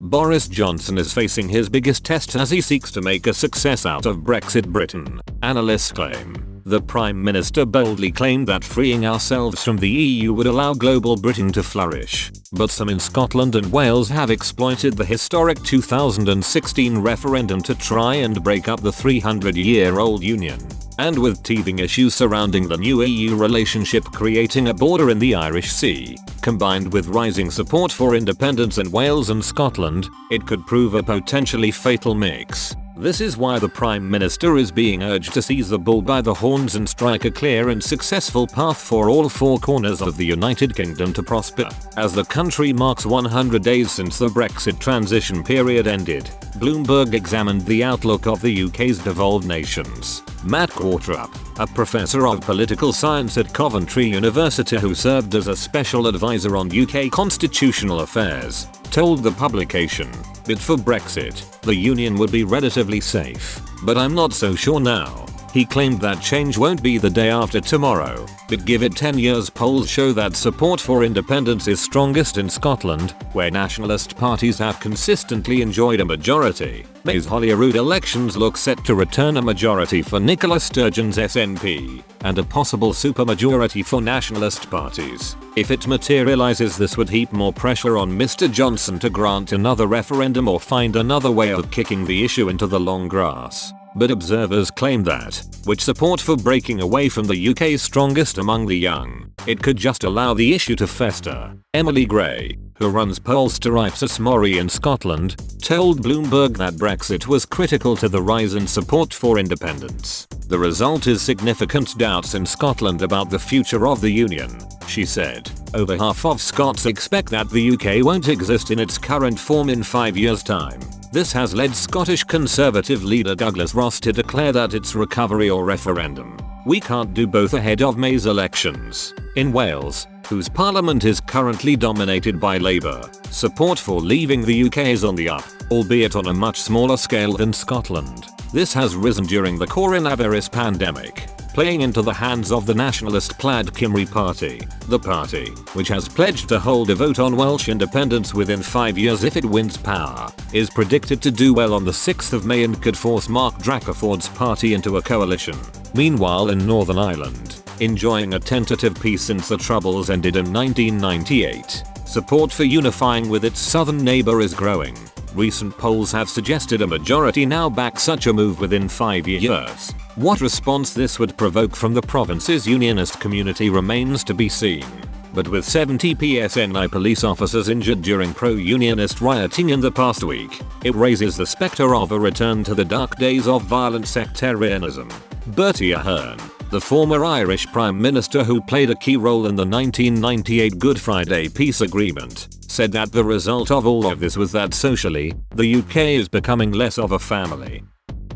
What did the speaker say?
Boris Johnson is facing his biggest test as he seeks to make a success out of Brexit Britain, analysts claim. The Prime Minister boldly claimed that freeing ourselves from the EU would allow global Britain to flourish. But some in Scotland and Wales have exploited the historic 2016 referendum to try and break up the 300-year-old union. And with teething issues surrounding the new EU relationship creating a border in the Irish Sea, combined with rising support for independence in Wales and Scotland, it could prove a potentially fatal mix. This is why the Prime Minister is being urged to seize the bull by the horns and strike a clear and successful path for all four corners of the United Kingdom to prosper. As the country marks 100 days since the Brexit transition period ended, Bloomberg examined the outlook of the UK's devolved nations. Matt Quarterup, a professor of political science at Coventry University who served as a special advisor on UK constitutional affairs, told the publication, "But for Brexit, the union would be relatively safe. But I'm not so sure now." He claimed that change won't be the day after tomorrow, but give it 10 years. Polls show that support for independence is strongest in Scotland, where nationalist parties have consistently enjoyed a majority. May's Holyrood elections look set to return a majority for Nicola Sturgeon's SNP, and a possible supermajority for nationalist parties. If it materializes, this would heap more pressure on Mr. Johnson to grant another referendum or find another way of kicking the issue into the long grass. But observers claim that, with support for breaking away from the UK's strongest among the young, it could just allow the issue to fester. Emily Gray, who runs pollster Ipsos Mori in Scotland, told Bloomberg that Brexit was critical to the rise in support for independence. "The result is significant doubts in Scotland about the future of the union," she said. "Over half of Scots expect that the UK won't exist in its current form in 5 years' time." This has led Scottish Conservative leader Douglas Ross to declare that it's recovery or referendum. "We can't do both ahead of May's elections." In Wales, whose parliament is currently dominated by Labour, support for leaving the UK is on the up, albeit on a much smaller scale than Scotland. This has risen during the coronavirus pandemic, playing into the hands of the nationalist Plaid Cymru party. The party, which has pledged to hold a vote on Welsh independence within 5 years if it wins power, is predicted to do well on the 6th of May and could force Mark Drakeford's party into a coalition. Meanwhile, in Northern Ireland, enjoying a tentative peace since the Troubles ended in 1998, support for unifying with its southern neighbour is growing. Recent polls have suggested a majority now back such a move within 5 years. What response this would provoke from the province's unionist community remains to be seen. But with 70 PSNI police officers injured during pro-unionist rioting in the past week, it raises the spectre of a return to the dark days of violent sectarianism. Bertie Ahern, the former Irish Prime Minister who played a key role in the 1998 Good Friday peace agreement, said that the result of all of this was that socially, the UK is becoming less of a family.